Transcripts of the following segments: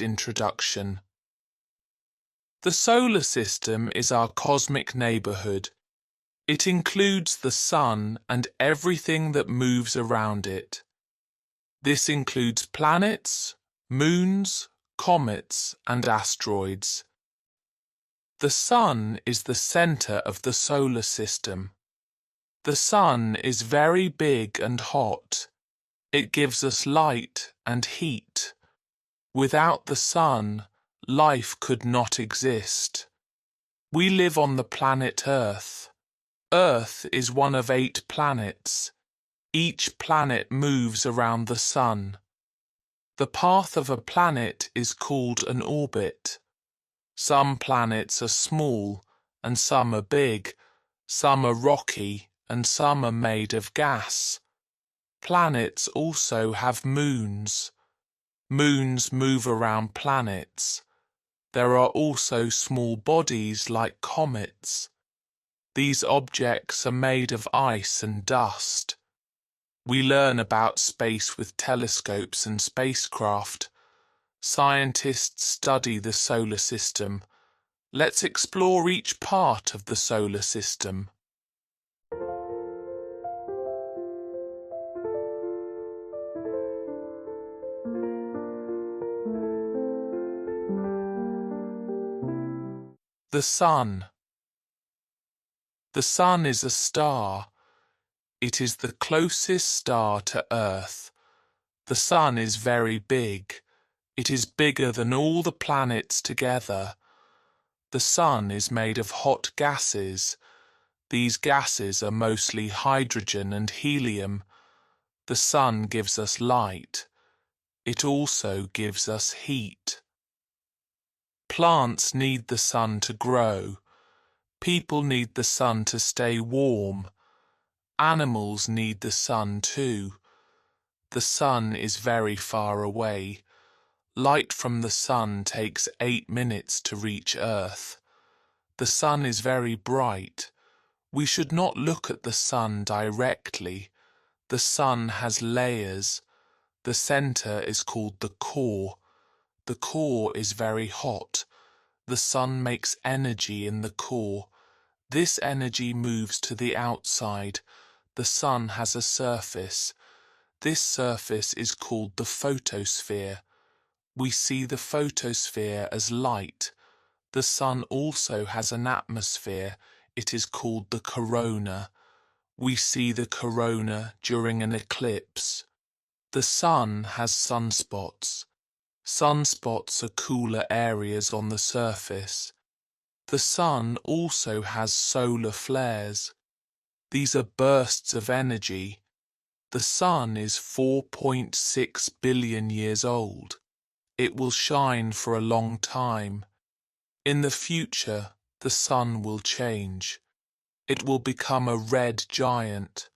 first introduction. The solar system is our cosmic neighborhood. It includes the sun and everything that moves around it. This includes planets, moons, comets, and asteroids. The sun is the center of the solar system. The sun is very big and hot. It gives us light and heat. Without the sun, life could not exist. We live on the planet Earth. Earth is one of 8 planets. Each planet moves around the sun. The path of a planet is called an orbit. Some planets are small and some are big. Some are rocky and some are made of gas. Planets also have moons. Moons move around planets. There are also small bodies like comets. These objects are made of ice and dust. We learn about space with telescopes and spacecraft. Scientists study the solar system. Let's explore each part of the solar system. The sun. The sun is a star. It is the closest star to Earth. The sun is very big. It is bigger than all the planets together. The sun is made of hot gases. These gases are mostly hydrogen and helium. The sun gives us light. It also gives us heat. Plants need the sun to grow. People need the sun to stay warm. Animals need the sun too. The sun is very far away. Light from the sun takes 8 minutes to reach Earth. The sun is very bright. We should not look at the sun directly. The sun has layers. The center is called the core. The core is very hot. The sun makes energy in the core. This energy moves to the outside. The sun has a surface. This surface is called the photosphere. We see the photosphere as light. The sun also has an atmosphere. It is called the corona. We see the corona during an eclipse. The sun has sunspots. Sunspots are cooler areas on the surface. The sun also has solar flares. These are bursts of energy. The sun is 4.6 billion years old. It will shine for a long time. In the future, the sun will change. It will become a red giant.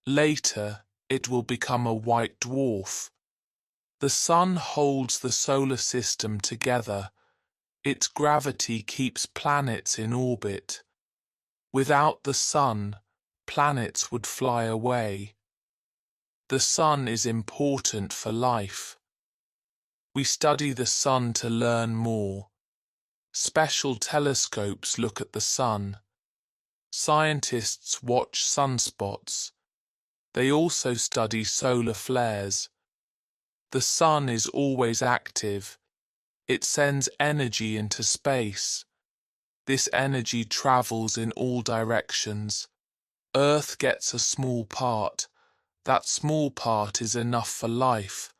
Later, it will become a white dwarf. The sun holds the solar system together. Its gravity keeps planets in orbit. Without the sun, planets would fly away. The sun is important for life. We study the sun to learn more. Special telescopes look at the sun. Scientists watch sunspots. They also study solar flares. The sun is always active. It sends energy into space. This energy travels in all directions. Earth gets a small part. That small part is enough for life.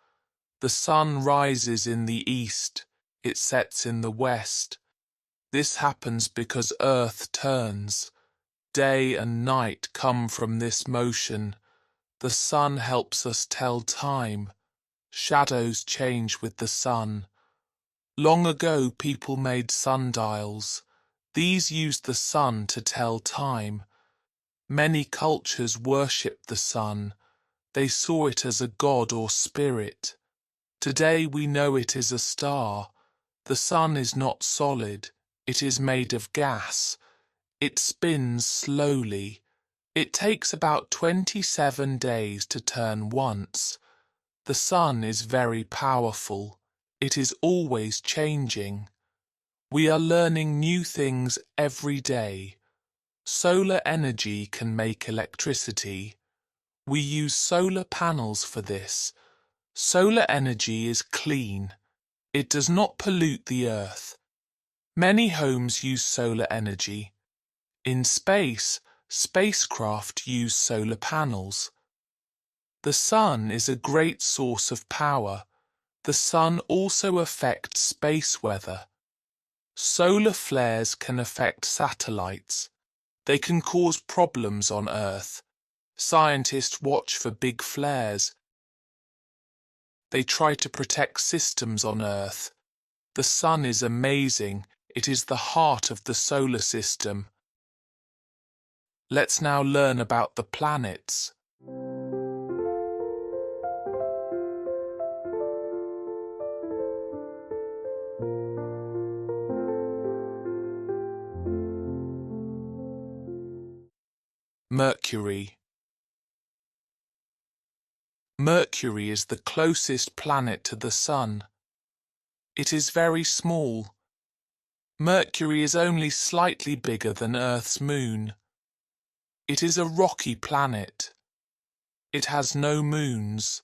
The sun rises in the east. It sets in the west. This happens because Earth turns. Day and night come from this motion. The sun helps us tell time. Shadows change with the sun. Long ago, people made sundials. These used the sun to tell time. Many cultures worshipped the sun. They saw it as a god or spirit. Today we know it is a star. The sun is not solid. It is made of gas. It spins slowly. It takes about 27 days to turn once. The sun is very powerful. It is always changing. We are learning new things every day. Solar energy can make electricity. We use solar panels for this. Solar energy is clean. It does not pollute the earth. Many homes use solar energy. In space, spacecraft use solar panels. The sun is a great source of power. The sun also affects space weather. Solar flares can affect satellites. They can cause problems on Earth. Scientists watch for big flares. They try to protect systems on Earth. The sun is amazing. It is the heart of the solar system. Let's now learn about the planets. Mercury. Mercury is the closest planet to the Sun. It is very small. Mercury is only slightly bigger than Earth's moon. It is a rocky planet. It has no moons.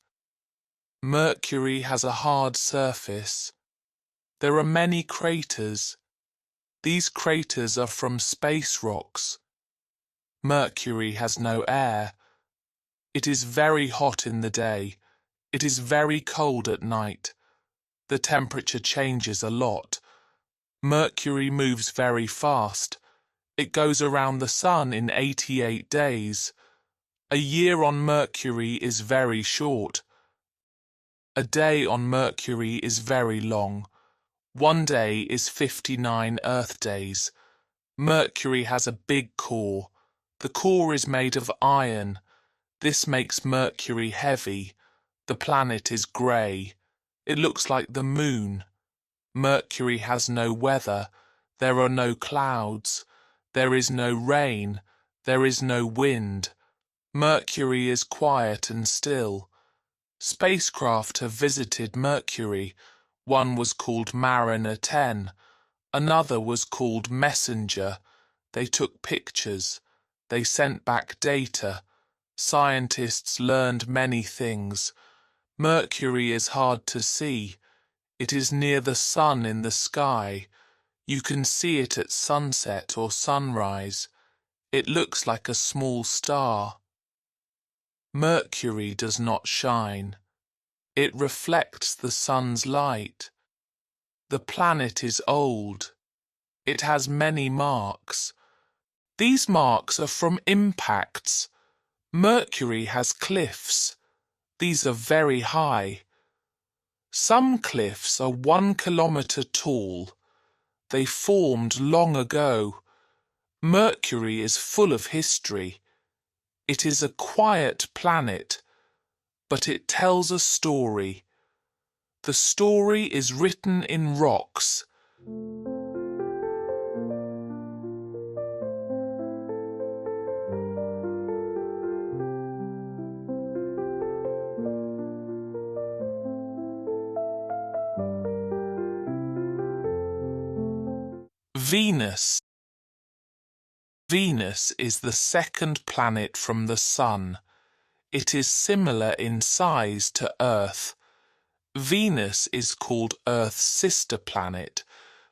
Mercury has a hard surface. There are many craters. These craters are from space rocks. Mercury has no air. It is very hot in the day. It is very cold at night. The temperature changes a lot. Mercury moves very fast. It goes around the Sun in 88 days. A year on Mercury is very short. A day on Mercury is very long. One day is 59 Earth days. Mercury has a big core. The core is made of iron. This makes Mercury heavy. The planet is grey. It looks like the moon. Mercury has no weather. There are no clouds. There is no rain. There is no wind. Mercury is quiet and still. Spacecraft have visited Mercury. One was called Mariner 10. Another was called Messenger. They took pictures. They sent back data. Scientists learned many things. Mercury is hard to see. It is near the sun in the sky. You can see it at sunset or sunrise. It looks like a small star. Mercury does not shine. It reflects the sun's light. The planet is old. It has many marks. These marks are from impacts. Mercury has cliffs. These are very high. Some cliffs are 1 kilometer tall. They formed long ago. Mercury is full of history. It is a quiet planet, but it tells a story. The story is written in rocks. Venus. Venus is the second planet from the Sun. It is similar in size to Earth. Venus is called Earth's sister planet,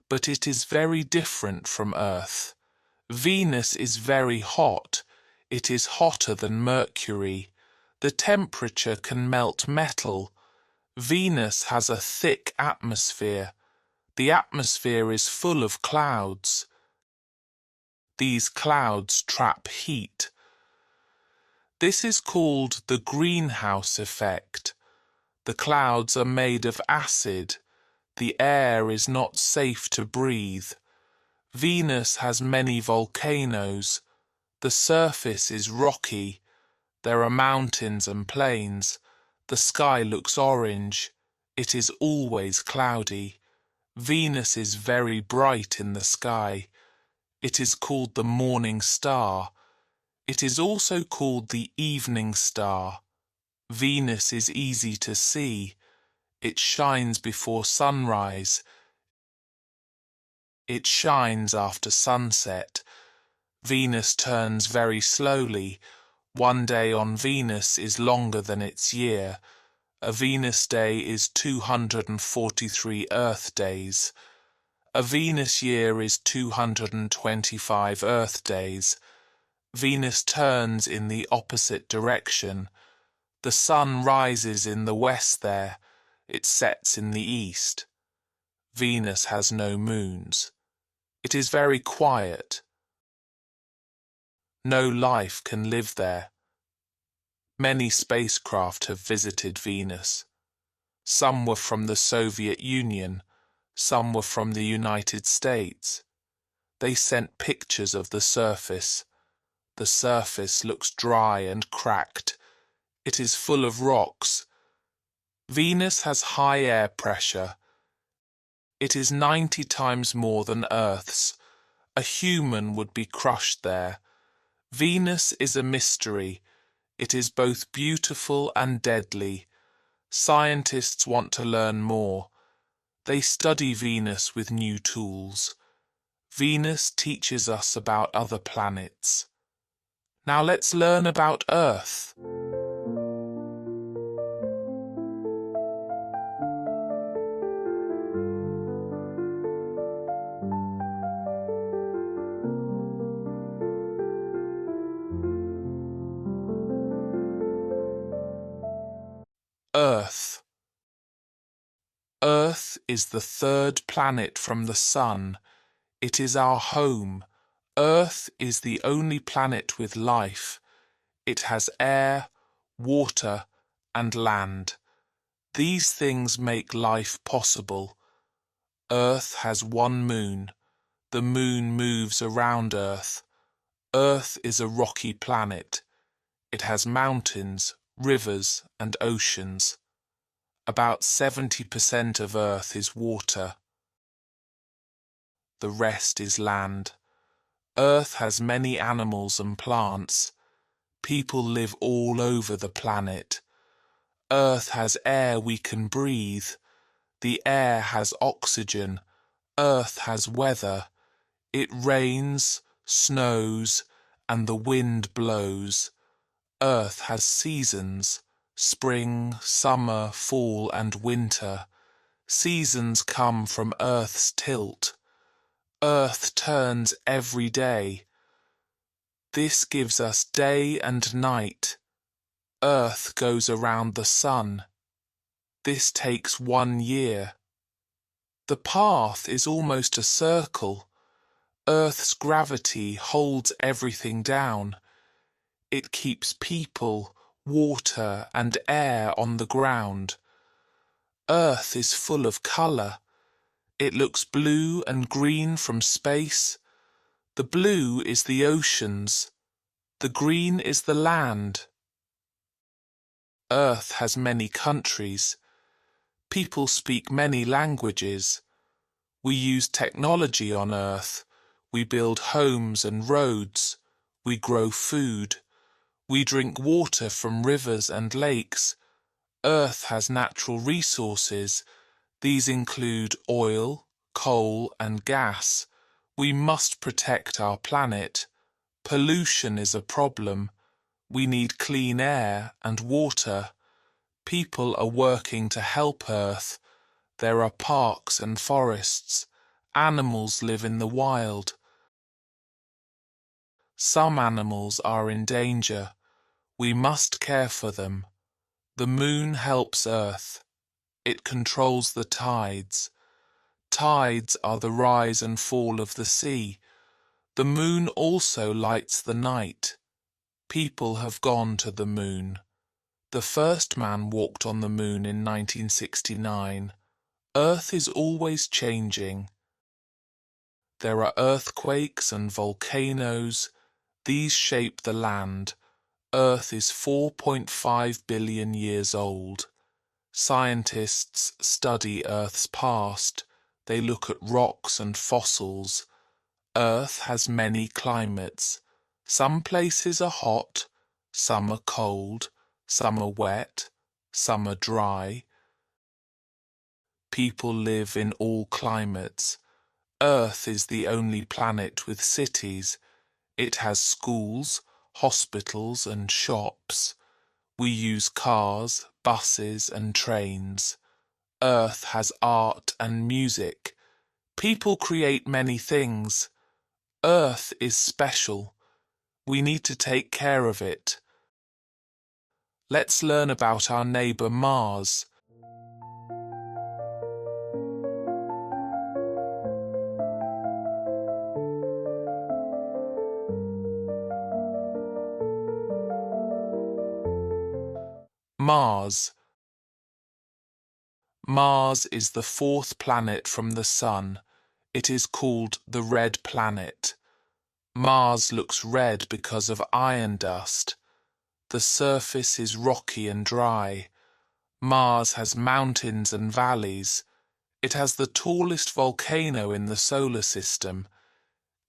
but it is very different from Earth. Venus is very hot. It is hotter than Mercury. The temperature can melt metal. Venus has a thick atmosphere. The atmosphere is full of clouds. These clouds trap heat. This is called the greenhouse effect. The clouds are made of acid. The air is not safe to breathe. Venus has many volcanoes. The surface is rocky. There are mountains and plains. The sky looks orange. It is always cloudy. Venus is very bright in the sky. It is called the morning star. It is also called the evening star. Venus is easy to see. It shines before sunrise. It shines after sunset. Venus turns very slowly. One day on Venus is longer than its year. A Venus day is 243 Earth days. A Venus year is 225 Earth days. Venus turns in the opposite direction. The sun rises in the west there. It sets in the east. Venus has no moons. It is very quiet. No life can live there. Many spacecraft have visited Venus. Some were from the Soviet Union. Some were from the United States. They sent pictures of the surface. The surface looks dry and cracked. It is full of rocks. Venus has high air pressure. It is 90 times more than Earth's. A human would be crushed there. Venus is a mystery. It is both beautiful and deadly. Scientists want to learn more. They study Venus with new tools. Venus teaches us about other planets. Now let's learn about Earth. Earth. Earth is the third planet from the Sun. It is our home. Earth is the only planet with life. It has air, water, and land. These things make life possible. Earth has one moon. The moon moves around Earth. Earth is a rocky planet. It has mountains, rivers, and oceans. About 70% of Earth is water. The rest is land. Earth has many animals and plants. People live all over the planet. Earth has air we can breathe. The air has oxygen. Earth has weather. It rains, snows, and the wind blows. Earth has seasons: spring, summer, fall, and winter. Seasons come from Earth's tilt. Earth turns every day. This gives us day and night. Earth goes around the sun. This takes 1 year. The path is almost a circle. Earth's gravity holds everything down. It keeps people, water, and air on the ground. Earth is full of colour. It looks blue and green from space. The blue is the oceans. The green is the land. Earth has many countries. People speak many languages. We use technology on Earth. We build homes and roads. We grow food. We drink water from rivers and lakes. Earth has natural resources. These include oil, coal, and gas. We must protect our planet. Pollution is a problem. We need clean air and water. People are working to help Earth. There are parks and forests. Animals live in the wild. Some animals are in danger. We must care for them. The moon helps Earth. It controls the tides. Tides are the rise and fall of the sea. The moon also lights the night. People have gone to the moon. The first man walked on the moon in 1969. Earth is always changing. There are earthquakes and volcanoes. These shape the land. Earth is 4.5 billion years old. Scientists study Earth's past. They look at rocks and fossils. Earth has many climates. Some places are hot, some are cold, some are wet, some are dry. people live in all climates. Earth is the only planet with cities. It has schools, hospitals and shops. We use cars, buses and trains. Earth has art and music. People create many things. Earth is special. We need to take care of it. Let's learn about our neighbour Mars. Mars. Mars is the fourth planet from the Sun. It is called the Red Planet. Mars looks red because of iron dust. The surface is rocky and dry. Mars has mountains and valleys. It has the tallest volcano in the solar system.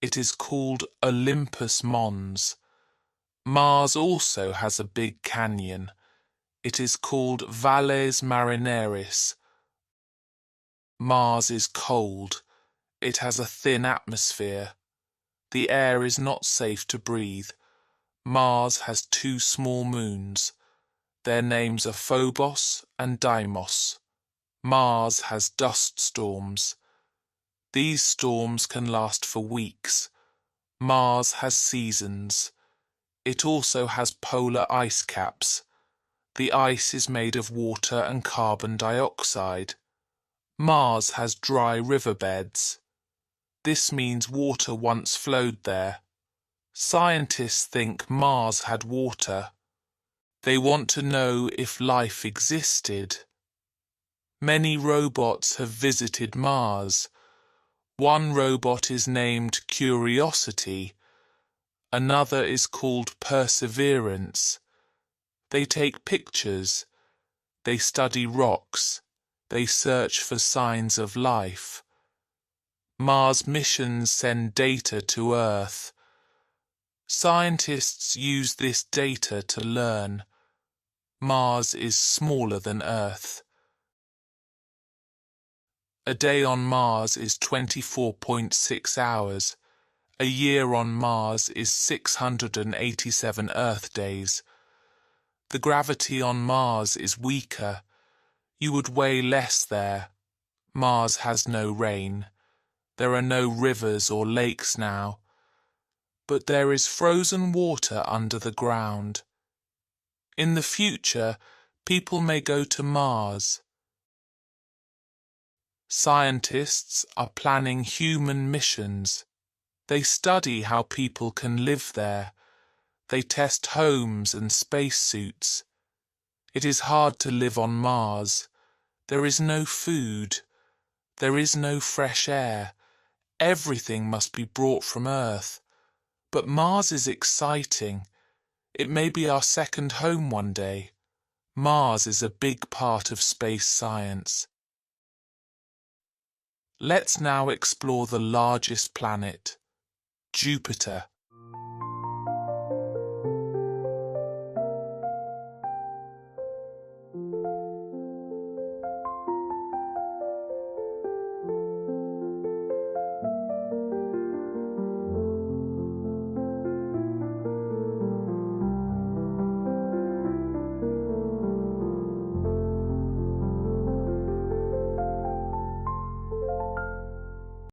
It is called Olympus Mons. Mars also has a big canyon. It is called Valles Marineris. Mars is cold. It has a thin atmosphere. The air is not safe to breathe. Mars has 2 small moons. Their names are Phobos and Deimos. Mars has dust storms. These storms can last for weeks. Mars has seasons. It also has polar ice caps. The ice is made of water and carbon dioxide. Mars has dry riverbeds. This means water once flowed there. Scientists think Mars had water. They want to know if life existed. Many robots have visited Mars. One robot is named Curiosity. Another is called Perseverance. They take pictures. They study rocks. They search for signs of life. Mars missions send data to Earth. Scientists use this data to learn. Mars is smaller than Earth. A day on Mars is 24.6 hours. A year on Mars is 687 Earth days. The gravity on Mars is weaker. You would weigh less there. Mars has no rain. There are no rivers or lakes now. But there is frozen water under the ground. In the future, people may go to Mars. Scientists are planning human missions. They study how people can live there. They test homes and spacesuits. It is hard to live on Mars. There is no food. There is no fresh air. Everything must be brought from Earth. But Mars is exciting. It may be our second home one day. Mars is a big part of space science. Let's now explore the largest planet, Jupiter.